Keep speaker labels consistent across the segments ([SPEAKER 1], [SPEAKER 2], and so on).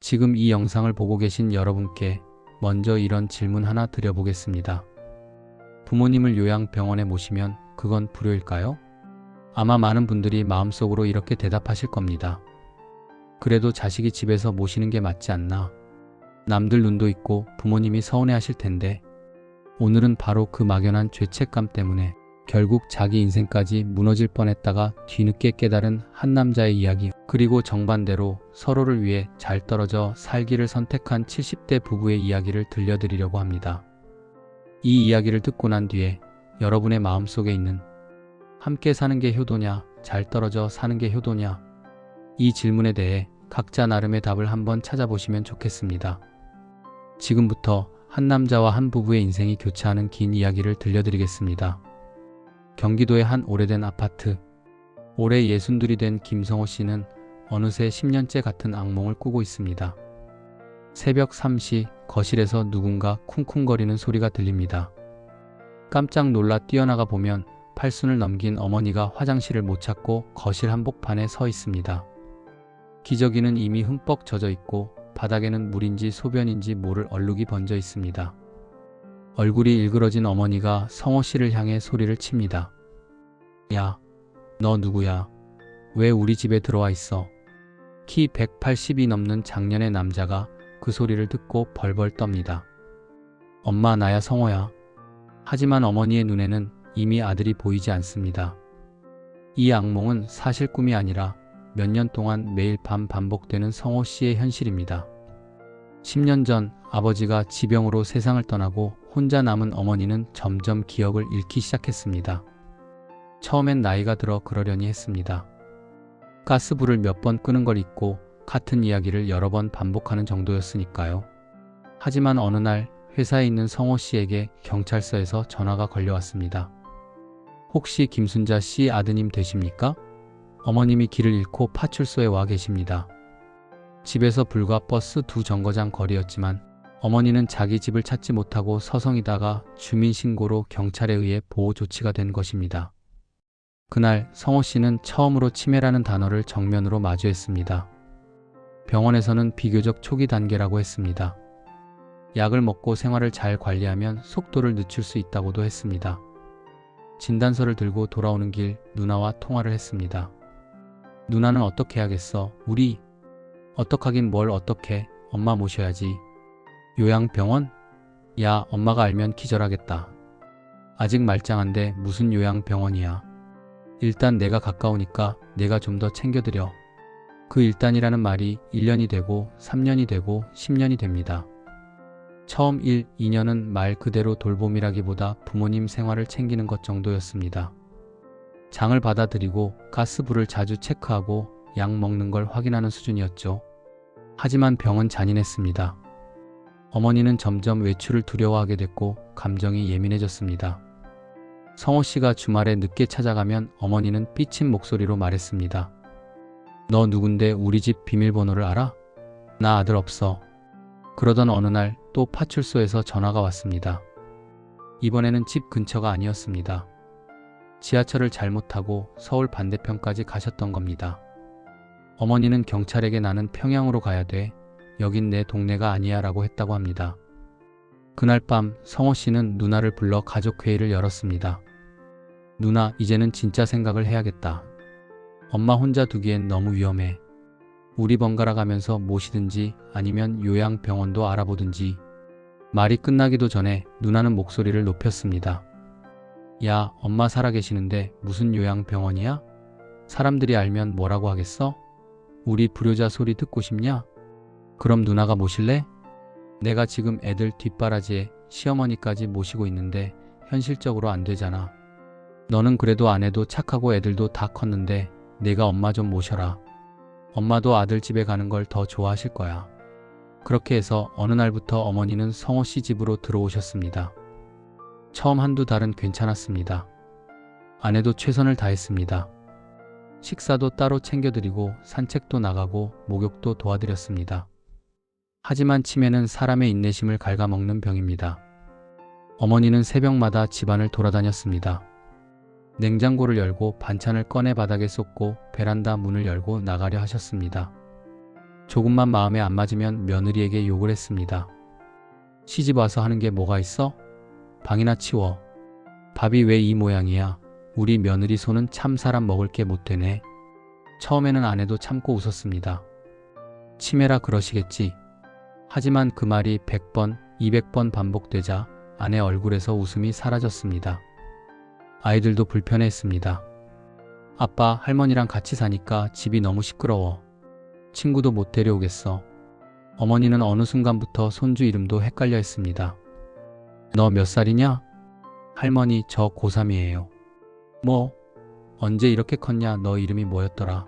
[SPEAKER 1] 지금 이 영상을 보고 계신 여러분께 먼저 이런 질문 하나 드려보겠습니다. 부모님을 요양병원에 모시면 그건 불효일까요? 아마 많은 분들이 마음속으로 이렇게 대답하실 겁니다. 그래도 자식이 집에서 모시는 게 맞지 않나? 남들 눈도 있고 부모님이 서운해하실 텐데. 오늘은 바로 그 막연한 죄책감 때문에 결국 자기 인생까지 무너질 뻔했다가 뒤늦게 깨달은 한 남자의 이야기, 그리고 정반대로 서로를 위해 잘 떨어져 살기를 선택한 70대 부부의 이야기를 들려드리려고 합니다. 이 이야기를 듣고 난 뒤에 여러분의 마음속에 있는 함께 사는 게 효도냐, 잘 떨어져 사는 게 효도냐, 이 질문에 대해 각자 나름의 답을 한번 찾아보시면 좋겠습니다. 지금부터 한 남자와 한 부부의 인생이 교차하는 긴 이야기를 들려드리겠습니다. 경기도의 한 오래된 아파트. 올해 62이 된 김성호 씨는 어느새 10년째 같은 악몽을 꾸고 있습니다. 새벽 3시 거실에서 누군가 쿵쿵거리는 소리가 들립니다. 깜짝 놀라 뛰어나가 보면 팔순을 넘긴 어머니가 화장실을 못 찾고 거실 한복판에 서 있습니다. 기저귀는 이미 흠뻑 젖어 있고 바닥에는 물인지 소변인지 모를 얼룩이 번져 있습니다. 얼굴이 일그러진 어머니가 성호 씨를 향해 소리를 칩니다. 야, 너 누구야? 왜 우리 집에 들어와 있어? 키 180이 넘는 장년의 남자가 그 소리를 듣고 벌벌 떱니다. 엄마, 나야 성호야. 하지만 어머니의 눈에는 이미 아들이 보이지 않습니다. 이 악몽은 사실 꿈이 아니라 몇 년 동안 매일 밤 반복되는 성호 씨의 현실입니다. 10년 전 아버지가 지병으로 세상을 떠나고 혼자 남은 어머니는 점점 기억을 잃기 시작했습니다. 처음엔 나이가 들어 그러려니 했습니다. 가스불을 몇 번 끄는 걸 잊고 같은 이야기를 여러 번 반복하는 정도였으니까요. 하지만 어느 날 회사에 있는 성호 씨에게 경찰서에서 전화가 걸려왔습니다. 혹시 김순자 씨 아드님 되십니까? 어머님이 길을 잃고 파출소에 와 계십니다. 집에서 불과 버스 2정거장 거리였지만 어머니는 자기 집을 찾지 못하고 서성이다가 주민신고로 경찰에 의해 보호 조치가 된 것입니다. 그날 성호 씨는 처음으로 치매라는 단어를 정면으로 마주했습니다. 병원에서는 비교적 초기 단계라고 했습니다. 약을 먹고 생활을 잘 관리하면 속도를 늦출 수 있다고도 했습니다. 진단서를 들고 돌아오는 길 누나와 통화를 했습니다. 누나는 어떻게 해야겠어? 우리 어떡하긴 뭘 어떡해. 엄마 모셔야지. 요양병원? 야, 엄마가 알면 기절하겠다. 아직 말짱한데 무슨 요양병원이야. 일단 내가 가까우니까 내가 좀 더 챙겨드려. 그 일단이라는 말이 1년이 되고 3년이 되고 10년이 됩니다. 처음 1, 2년은 말 그대로 돌봄이라기보다 부모님 생활을 챙기는 것 정도였습니다. 장을 받아들이고 가스불을 자주 체크하고 약 먹는 걸 확인하는 수준이었죠. 하지만 병은 잔인했습니다. 어머니는 점점 외출을 두려워하게 됐고 감정이 예민해졌습니다. 성호 씨가 주말에 늦게 찾아가면 어머니는 삐친 목소리로 말했습니다. 너 누군데 우리 집 비밀번호를 알아? 나 아들 없어. 그러던 어느 날 또 파출소에서 전화가 왔습니다. 이번에는 집 근처가 아니었습니다. 지하철을 잘못 타고 서울 반대편까지 가셨던 겁니다. 어머니는 경찰에게 나는 평양으로 가야 돼. 여긴 내 동네가 아니야 라고 했다고 합니다. 그날 밤 성호 씨는 누나를 불러 가족회의를 열었습니다. 누나, 이제는 진짜 생각을 해야겠다. 엄마 혼자 두기엔 너무 위험해. 우리 번갈아 가면서 모시든지 아니면 요양병원도 알아보든지. 말이 끝나기도 전에 누나는 목소리를 높였습니다. 야, 엄마 살아계시는데 무슨 요양병원이야? 사람들이 알면 뭐라고 하겠어? 우리 불효자 소리 듣고 싶냐? 그럼 누나가 모실래? 내가 지금 애들 뒷바라지에 시어머니까지 모시고 있는데 현실적으로 안 되잖아. 너는 그래도 아내도 착하고 애들도 다 컸는데 내가 엄마 좀 모셔라. 엄마도 아들 집에 가는 걸 더 좋아하실 거야. 그렇게 해서 어느 날부터 어머니는 성호 씨 집으로 들어오셨습니다. 처음 한두 달은 괜찮았습니다. 아내도 최선을 다했습니다. 식사도 따로 챙겨드리고 산책도 나가고 목욕도 도와드렸습니다. 하지만 치매는 사람의 인내심을 갉아먹는 병입니다. 어머니는 새벽마다 집안을 돌아다녔습니다. 냉장고를 열고 반찬을 꺼내 바닥에 쏟고 베란다 문을 열고 나가려 하셨습니다. 조금만 마음에 안 맞으면 며느리에게 욕을 했습니다. 시집 와서 하는 게 뭐가 있어? 방이나 치워. 밥이 왜 이 모양이야? 우리 며느리 손은 참 사람 먹을 게 못 되네. 처음에는 아내도 참고 웃었습니다. 치매라 그러시겠지. 하지만 그 말이 100번, 200번 반복되자 아내 얼굴에서 웃음이 사라졌습니다. 아이들도 불편해했습니다. 아빠, 할머니랑 같이 사니까 집이 너무 시끄러워. 친구도 못 데려오겠어. 어머니는 어느 순간부터 손주 이름도 헷갈려 했습니다. 너 몇 살이냐? 할머니, 저 고3이에요. 뭐? 언제 이렇게 컸냐? 너 이름이 뭐였더라?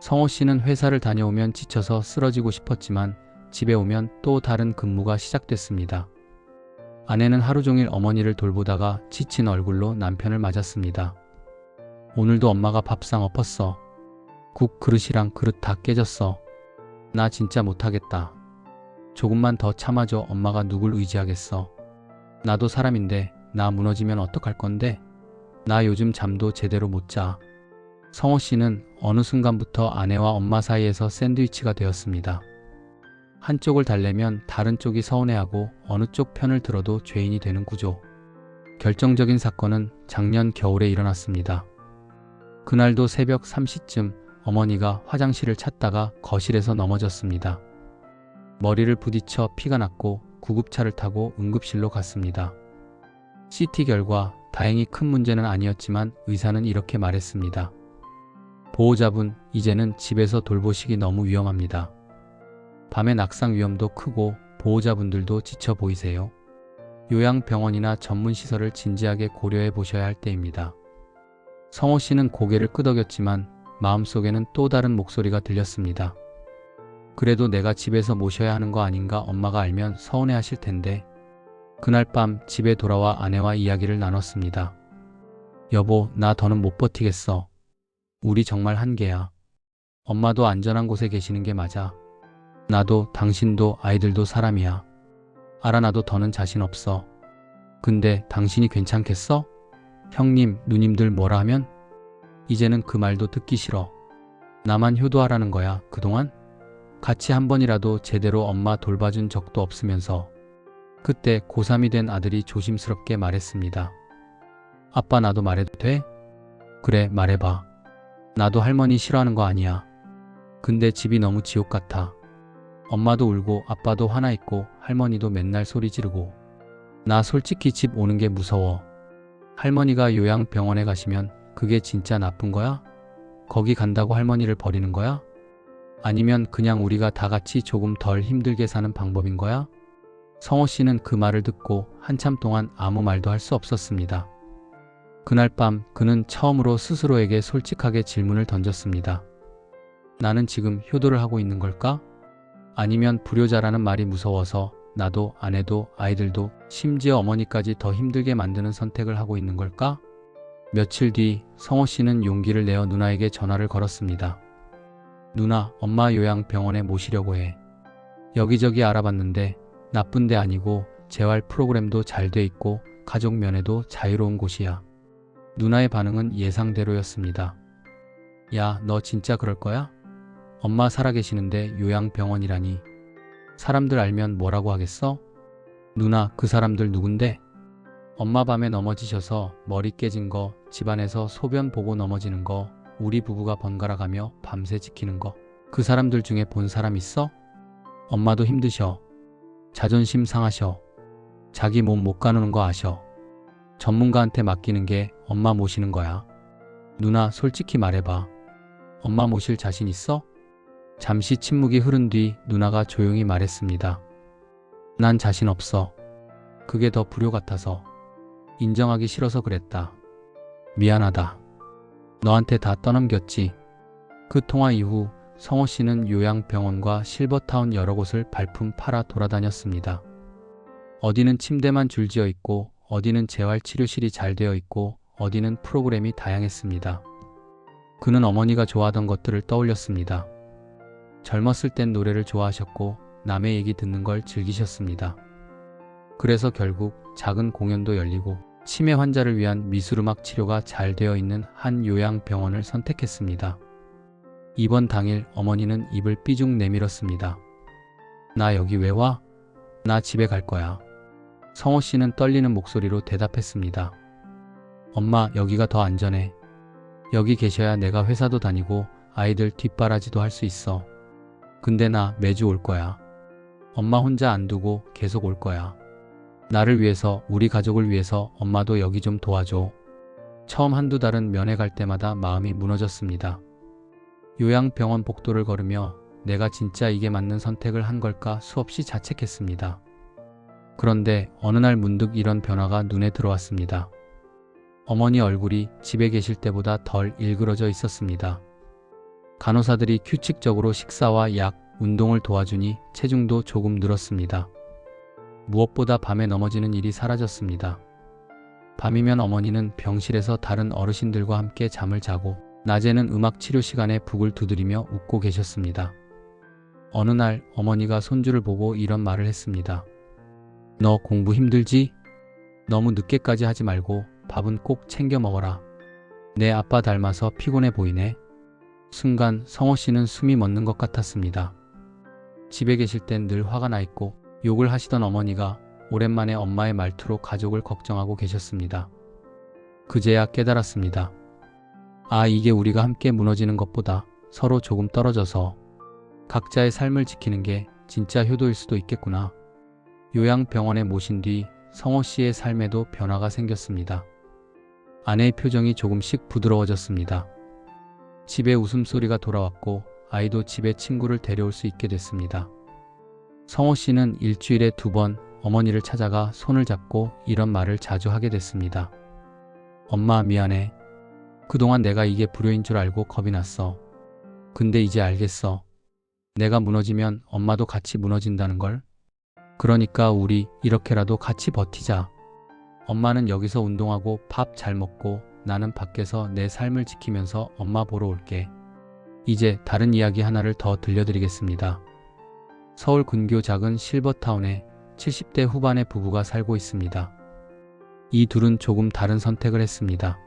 [SPEAKER 1] 성호 씨는 회사를 다녀오면 지쳐서 쓰러지고 싶었지만 집에 오면 또 다른 근무가 시작됐습니다. 아내는 하루 종일 어머니를 돌보다가 지친 얼굴로 남편을 맞았습니다. 오늘도 엄마가 밥상 엎었어. 국 그릇이랑 그릇 다 깨졌어. 나 진짜 못하겠다. 조금만 더 참아줘. 엄마가 누굴 의지하겠어. 나도 사람인데 나 무너지면 어떡할 건데? 나 요즘 잠도 제대로 못 자. 성호 씨는 어느 순간부터 아내와 엄마 사이에서 샌드위치가 되었습니다. 한쪽을 달래면 다른 쪽이 서운해하고 어느 쪽 편을 들어도 죄인이 되는 구조. 결정적인 사건은 작년 겨울에 일어났습니다. 그날도 새벽 3시쯤 어머니가 화장실을 찾다가 거실에서 넘어졌습니다. 머리를 부딪혀 피가 났고 구급차를 타고 응급실로 갔습니다. CT 결과 다행히 큰 문제는 아니었지만 의사는 이렇게 말했습니다. 보호자분, 이제는 집에서 돌보시기 너무 위험합니다. 밤에 낙상 위험도 크고 보호자분들도 지쳐 보이세요. 요양병원이나 전문시설을 진지하게 고려해 보셔야 할 때입니다. 성호 씨는 고개를 끄덕였지만 마음속에는 또 다른 목소리가 들렸습니다. 그래도 내가 집에서 모셔야 하는 거 아닌가? 엄마가 알면 서운해 하실 텐데. 그날 밤 집에 돌아와 아내와 이야기를 나눴습니다. 여보, 나 더는 못 버티겠어. 우리 정말 한계야. 엄마도 안전한 곳에 계시는 게 맞아. 나도 당신도 아이들도 사람이야. 알아, 나도 더는 자신 없어. 근데 당신이 괜찮겠어? 형님, 누님들 뭐라 하면? 이제는 그 말도 듣기 싫어. 나만 효도하라는 거야. 그동안? 같이 한 번이라도 제대로 엄마 돌봐준 적도 없으면서. 그때 고3이 된 아들이 조심스럽게 말했습니다. 아빠, 나도 말해도 돼? 그래, 말해봐. 나도 할머니 싫어하는 거 아니야. 근데 집이 너무 지옥 같아. 엄마도 울고 아빠도 화나 있고 할머니도 맨날 소리 지르고. 나 솔직히 집 오는 게 무서워. 할머니가 요양병원에 가시면 그게 진짜 나쁜 거야? 거기 간다고 할머니를 버리는 거야? 아니면 그냥 우리가 다 같이 조금 덜 힘들게 사는 방법인 거야? 성호 씨는 그 말을 듣고 한참 동안 아무 말도 할 수 없었습니다. 그날 밤 그는 처음으로 스스로에게 솔직하게 질문을 던졌습니다. 나는 지금 효도를 하고 있는 걸까? 아니면 불효자라는 말이 무서워서 나도 아내도 아이들도 심지어 어머니까지 더 힘들게 만드는 선택을 하고 있는 걸까? 며칠 뒤 성호 씨는 용기를 내어 누나에게 전화를 걸었습니다. 누나, 엄마 요양병원에 모시려고 해. 여기저기 알아봤는데 나쁜 데 아니고 재활 프로그램도 잘 돼 있고 가족 면에도 자유로운 곳이야. 누나의 반응은 예상대로였습니다. 야, 너 진짜 그럴 거야? 엄마 살아계시는데 요양병원이라니. 사람들 알면 뭐라고 하겠어? 누나, 그 사람들 누군데? 엄마 밤에 넘어지셔서 머리 깨진 거, 집안에서 소변 보고 넘어지는 거, 우리 부부가 번갈아 가며 밤새 지키는 거. 그 사람들 중에 본 사람 있어? 엄마도 힘드셔. 자존심 상하셔. 자기 몸 못 가누는 거 아셔. 전문가한테 맡기는 게 엄마 모시는 거야. 누나, 솔직히 말해봐. 엄마 모실 자신 있어? 잠시 침묵이 흐른 뒤 누나가 조용히 말했습니다. 난 자신 없어. 그게 더 불효 같아서. 인정하기 싫어서 그랬다. 미안하다. 너한테 다 떠넘겼지. 그 통화 이후 성호 씨는 요양병원과 실버타운 여러 곳을 발품 팔아 돌아다녔습니다. 어디는 침대만 줄지어 있고 어디는 재활치료실이 잘 되어 있고 어디는 프로그램이 다양했습니다. 그는 어머니가 좋아하던 것들을 떠올렸습니다. 젊었을 땐 노래를 좋아하셨고 남의 얘기 듣는 걸 즐기셨습니다. 그래서 결국 작은 공연도 열리고 치매 환자를 위한 미술음악 치료가 잘 되어 있는 한 요양병원을 선택했습니다. 입원 당일 어머니는 입을 삐죽 내밀었습니다. 나 여기 왜 와? 나 집에 갈 거야. 성호 씨는 떨리는 목소리로 대답했습니다. 엄마, 여기가 더 안전해. 여기 계셔야 내가 회사도 다니고 아이들 뒷바라지도 할 수 있어. 근데 나 매주 올 거야. 엄마 혼자 안 두고 계속 올 거야. 나를 위해서, 우리 가족을 위해서 엄마도 여기 좀 도와줘. 처음 한두 달은 면회 갈 때마다 마음이 무너졌습니다. 요양병원 복도를 걸으며 내가 진짜 이게 맞는 선택을 한 걸까 수없이 자책했습니다. 그런데 어느 날 문득 이런 변화가 눈에 들어왔습니다. 어머니 얼굴이 집에 계실 때보다 덜 일그러져 있었습니다. 간호사들이 규칙적으로 식사와 약, 운동을 도와주니 체중도 조금 늘었습니다. 무엇보다 밤에 넘어지는 일이 사라졌습니다. 밤이면 어머니는 병실에서 다른 어르신들과 함께 잠을 자고 낮에는 음악 치료 시간에 북을 두드리며 웃고 계셨습니다. 어느 날 어머니가 손주를 보고 이런 말을 했습니다. 너 공부 힘들지? 너무 늦게까지 하지 말고 밥은 꼭 챙겨 먹어라. 내 아빠 닮아서 피곤해 보이네. 순간 성호 씨는 숨이 멎는 것 같았습니다. 집에 계실 땐 늘 화가 나 있고 욕을 하시던 어머니가 오랜만에 엄마의 말투로 가족을 걱정하고 계셨습니다. 그제야 깨달았습니다. 아, 이게 우리가 함께 무너지는 것보다 서로 조금 떨어져서 각자의 삶을 지키는 게 진짜 효도일 수도 있겠구나. 요양병원에 모신 뒤 성호 씨의 삶에도 변화가 생겼습니다. 아내의 표정이 조금씩 부드러워졌습니다. 집에 웃음소리가 돌아왔고 아이도 집에 친구를 데려올 수 있게 됐습니다. 성호 씨는 일주일에 2번 어머니를 찾아가 손을 잡고 이런 말을 자주 하게 됐습니다. 엄마, 미안해. 그동안 내가 이게 불효인 줄 알고 겁이 났어. 근데 이제 알겠어. 내가 무너지면 엄마도 같이 무너진다는 걸. 그러니까 우리 이렇게라도 같이 버티자. 엄마는 여기서 운동하고 밥 잘 먹고 나는 밖에서 내 삶을 지키면서 엄마 보러 올게. 이제 다른 이야기 하나를 더 들려드리겠습니다. 서울 근교 작은 실버타운에 70대 후반의 부부가 살고 있습니다. 이 둘은 조금 다른 선택을 했습니다.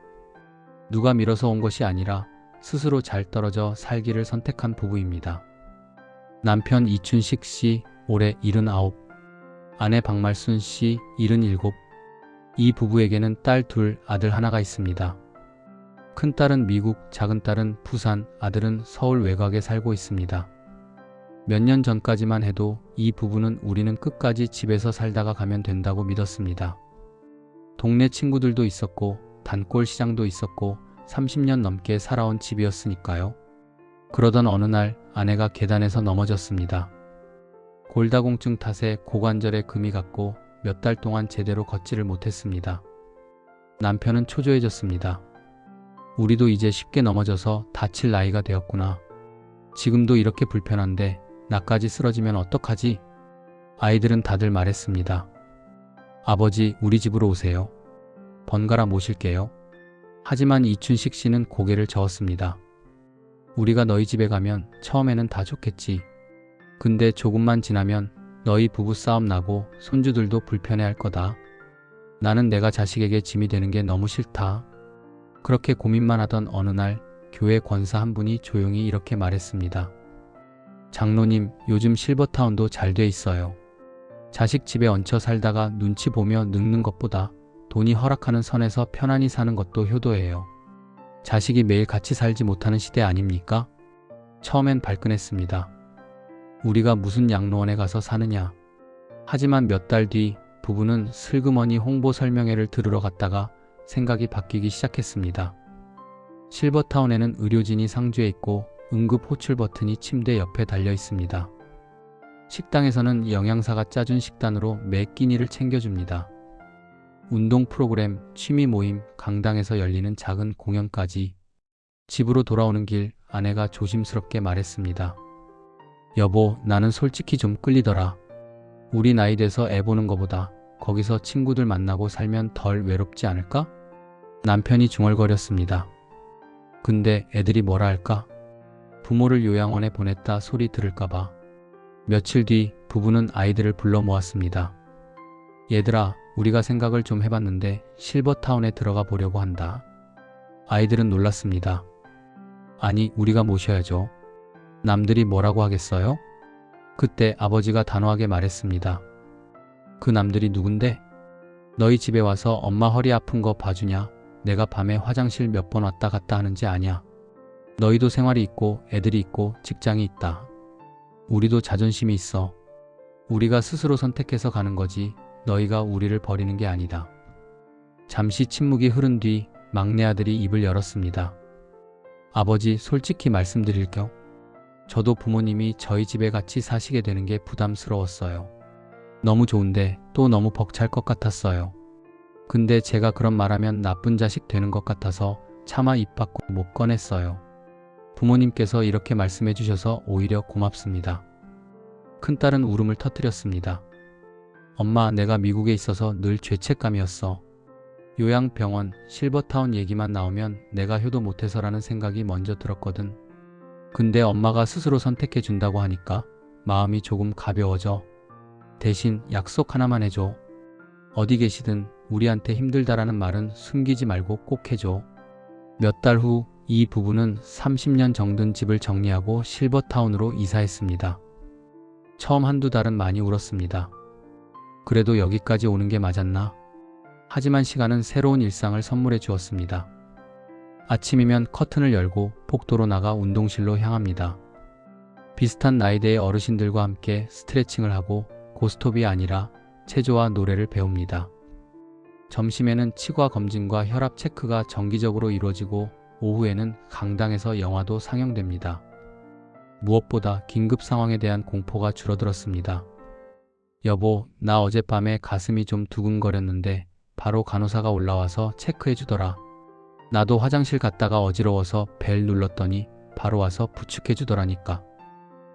[SPEAKER 1] 누가 밀어서 온 것이 아니라 스스로 잘 떨어져 살기를 선택한 부부입니다. 남편 이춘식 씨, 올해 79, 아내 박말순 씨, 77. 이 부부에게는 딸 2, 아들 1가 있습니다. 큰딸은 미국, 작은딸은 부산, 아들은 서울 외곽에 살고 있습니다. 몇 년 전까지만 해도 이 부부는 우리는 끝까지 집에서 살다가 가면 된다고 믿었습니다. 동네 친구들도 있었고 단골 시장도 있었고 30년 넘게 살아온 집이었으니까요. 그러던 어느 날 아내가 계단에서 넘어졌습니다. 골다공증 탓에 고관절에 금이 갔고 몇 달 동안 제대로 걷지를 못했습니다. 남편은 초조해졌습니다. 우리도 이제 쉽게 넘어져서 다칠 나이가 되었구나. 지금도 이렇게 불편한데 나까지 쓰러지면 어떡하지? 아이들은 다들 말했습니다. 아버지, 우리 집으로 오세요. 번갈아 모실게요. 하지만 이춘식 씨는 고개를 저었습니다. 우리가 너희 집에 가면 처음에는 다 좋겠지. 근데 조금만 지나면 너희 부부싸움 나고 손주들도 불편해할 거다. 나는 내가 자식에게 짐이 되는 게 너무 싫다. 그렇게 고민만 하던 어느 날 교회 권사 한 분이 조용히 이렇게 말했습니다. 장로님, 요즘 실버타운도 잘 돼 있어요. 자식 집에 얹혀 살다가 눈치 보며 늙는 것보다 돈이 허락하는 선에서 편안히 사는 것도 효도예요. 자식이 매일 같이 살지 못하는 시대 아닙니까? 처음엔 발끈했습니다. 우리가 무슨 양로원에 가서 사느냐. 하지만 몇 달 뒤 부부는 슬그머니 홍보 설명회를 들으러 갔다가 생각이 바뀌기 시작했습니다. 실버타운에는 의료진이 상주해 있고 응급 호출 버튼이 침대 옆에 달려 있습니다. 식당에서는 영양사가 짜준 식단으로 매 끼니를 챙겨줍니다. 운동 프로그램, 취미 모임, 강당에서 열리는 작은 공연까지. 집으로 돌아오는 길 아내가 조심스럽게 말했습니다. 여보, 나는 솔직히 좀 끌리더라. 우리 나이 돼서 애 보는 거보다 거기서 친구들 만나고 살면 덜 외롭지 않을까? 남편이 중얼거렸습니다. 근데 애들이 뭐라 할까? 부모를 요양원에 보냈다 소리 들을까봐. 며칠 뒤 부부는 아이들을 불러 모았습니다. 얘들아, 우리가 생각을 좀 해봤는데 실버타운에 들어가 보려고 한다. 아이들은 놀랐습니다. 아니, 우리가 모셔야죠. 남들이 뭐라고 하겠어요? 그때 아버지가 단호하게 말했습니다. 그 남들이 누군데? 너희 집에 와서 엄마 허리 아픈 거 봐주냐? 내가 밤에 화장실 몇 번 왔다 갔다 하는지 아냐? 너희도 생활이 있고 애들이 있고 직장이 있다. 우리도 자존심이 있어. 우리가 스스로 선택해서 가는 거지 너희가 우리를 버리는 게 아니다. 잠시 침묵이 흐른 뒤 막내 아들이 입을 열었습니다. 아버지, 솔직히 말씀드릴게요. 저도 부모님이 저희 집에 같이 사시게 되는 게 부담스러웠어요. 너무 좋은데 또 너무 벅찰 것 같았어요. 근데 제가 그런 말하면 나쁜 자식 되는 것 같아서 차마 입 밖으로 못 꺼냈어요. 부모님께서 이렇게 말씀해 주셔서 오히려 고맙습니다. 큰딸은 울음을 터뜨렸습니다. 엄마, 내가 미국에 있어서 늘 죄책감이었어. 요양병원, 실버타운 얘기만 나오면 내가 효도 못해서라는 생각이 먼저 들었거든. 근데 엄마가 스스로 선택해 준다고 하니까 마음이 조금 가벼워져. 대신 약속 하나만 해줘. 어디 계시든 우리한테 힘들다라는 말은 숨기지 말고 꼭 해줘. 몇 달 후 이 부부는 30년 정든 집을 정리하고 실버타운으로 이사했습니다. 처음 한두 달은 많이 울었습니다. 그래도 여기까지 오는 게 맞았나? 하지만 시간은 새로운 일상을 선물해 주었습니다. 아침이면 커튼을 열고 복도로 나가 운동실로 향합니다. 비슷한 나이대의 어르신들과 함께 스트레칭을 하고 고스톱이 아니라 체조와 노래를 배웁니다. 점심에는 치과 검진과 혈압 체크가 정기적으로 이루어지고 오후에는 강당에서 영화도 상영됩니다. 무엇보다 긴급 상황에 대한 공포가 줄어들었습니다. 여보, 나 어젯밤에 가슴이 좀 두근거렸는데 바로 간호사가 올라와서 체크해 주더라. 나도 화장실 갔다가 어지러워서 벨 눌렀더니 바로 와서 부축해 주더라니까.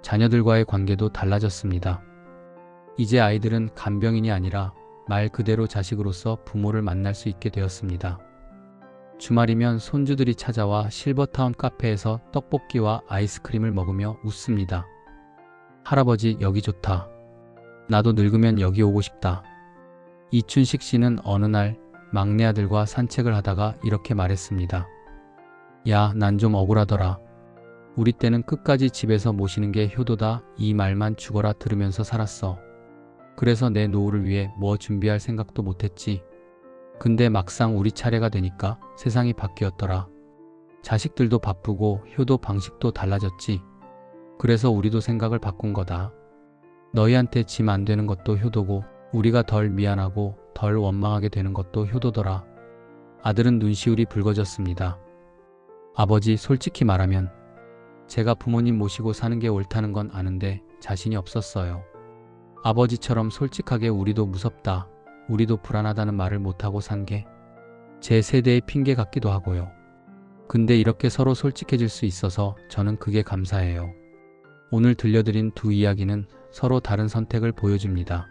[SPEAKER 1] 자녀들과의 관계도 달라졌습니다. 이제 아이들은 간병인이 아니라 말 그대로 자식으로서 부모를 만날 수 있게 되었습니다. 주말이면 손주들이 찾아와 실버타운 카페에서 떡볶이와 아이스크림을 먹으며 웃습니다. 할아버지, 여기 좋다. 나도 늙으면 여기 오고 싶다. 이춘식 씨는 어느 날 막내 아들과 산책을 하다가 이렇게 말했습니다. 야, 난 좀 억울하더라. 우리 때는 끝까지 집에서 모시는 게 효도다 이 말만 죽어라 들으면서 살았어. 그래서 내 노후를 위해 뭐 준비할 생각도 못했지. 근데 막상 우리 차례가 되니까 세상이 바뀌었더라. 자식들도 바쁘고 효도 방식도 달라졌지. 그래서 우리도 생각을 바꾼 거다. 너희한테 짐 안 되는 것도 효도고 우리가 덜 미안하고 덜 원망하게 되는 것도 효도더라. 아들은 눈시울이 붉어졌습니다. 아버지, 솔직히 말하면 제가 부모님 모시고 사는 게 옳다는 건 아는데 자신이 없었어요. 아버지처럼 솔직하게 우리도 무섭다, 우리도 불안하다는 말을 못하고 산 게 제 세대의 핑계 같기도 하고요. 근데 이렇게 서로 솔직해질 수 있어서 저는 그게 감사해요. 오늘 들려드린 두 이야기는 서로 다른 선택을 보여줍니다.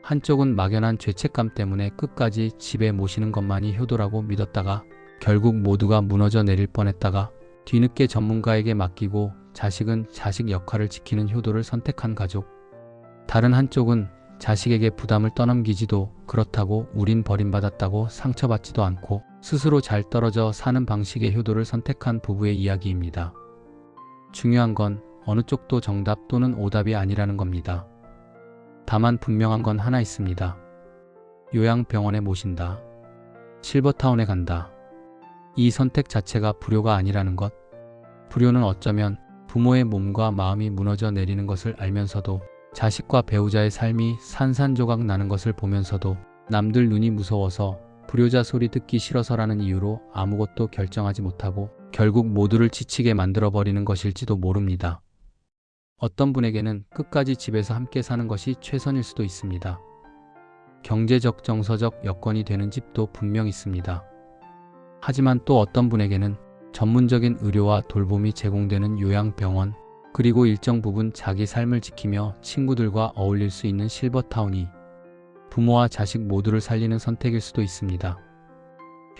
[SPEAKER 1] 한쪽은 막연한 죄책감 때문에 끝까지 집에 모시는 것만이 효도라고 믿었다가 결국 모두가 무너져 내릴 뻔했다가 뒤늦게 전문가에게 맡기고 자식은 자식 역할을 지키는 효도를 선택한 가족. 다른 한쪽은 자식에게 부담을 떠넘기지도 그렇다고 우린 버림받았다고 상처받지도 않고 스스로 잘 떨어져 사는 방식의 효도를 선택한 부부의 이야기입니다. 중요한 건 어느 쪽도 정답 또는 오답이 아니라는 겁니다. 다만 분명한 건 하나 있습니다. 요양병원에 모신다. 실버타운에 간다. 이 선택 자체가 불효가 아니라는 것. 불효는 어쩌면 부모의 몸과 마음이 무너져 내리는 것을 알면서도 자식과 배우자의 삶이 산산조각 나는 것을 보면서도 남들 눈이 무서워서 불효자 소리 듣기 싫어서라는 이유로 아무것도 결정하지 못하고 결국 모두를 지치게 만들어버리는 것일지도 모릅니다. 어떤 분에게는 끝까지 집에서 함께 사는 것이 최선일 수도 있습니다. 경제적, 정서적 여건이 되는 집도 분명 있습니다. 하지만 또 어떤 분에게는 전문적인 의료와 돌봄이 제공되는 요양병원, 그리고 일정 부분 자기 삶을 지키며 친구들과 어울릴 수 있는 실버타운이 부모와 자식 모두를 살리는 선택일 수도 있습니다.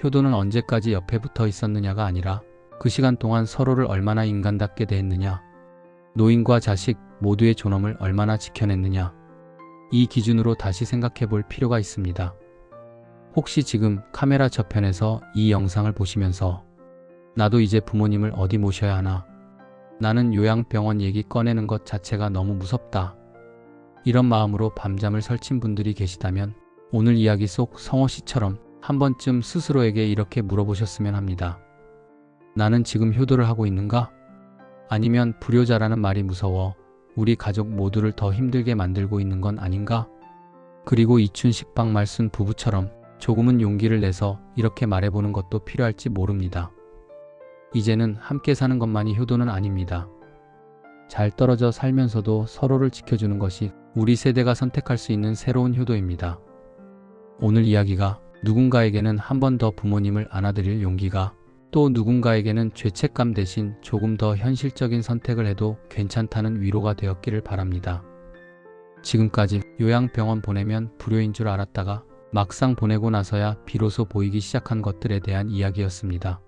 [SPEAKER 1] 효도는 언제까지 옆에 붙어 있었느냐가 아니라 그 시간 동안 서로를 얼마나 인간답게 대했느냐, 노인과 자식 모두의 존엄을 얼마나 지켜냈느냐, 이 기준으로 다시 생각해 볼 필요가 있습니다. 혹시 지금 카메라 저편에서 이 영상을 보시면서 나도 이제 부모님을 어디 모셔야 하나, 나는 요양병원 얘기 꺼내는 것 자체가 너무 무섭다. 이런 마음으로 밤잠을 설친 분들이 계시다면 오늘 이야기 속 성호 씨처럼 한 번쯤 스스로에게 이렇게 물어보셨으면 합니다. 나는 지금 효도를 하고 있는가? 아니면 불효자라는 말이 무서워 우리 가족 모두를 더 힘들게 만들고 있는 건 아닌가? 그리고 이춘식 박말순 부부처럼 조금은 용기를 내서 이렇게 말해보는 것도 필요할지 모릅니다. 이제는 함께 사는 것만이 효도는 아닙니다. 잘 떨어져 살면서도 서로를 지켜주는 것이 우리 세대가 선택할 수 있는 새로운 효도입니다. 오늘 이야기가 누군가에게는 한 번 더 부모님을 안아드릴 용기가, 또 누군가에게는 죄책감 대신 조금 더 현실적인 선택을 해도 괜찮다는 위로가 되었기를 바랍니다. 지금까지 요양병원 보내면 불효인 줄 알았다가 막상 보내고 나서야 비로소 보이기 시작한 것들에 대한 이야기였습니다.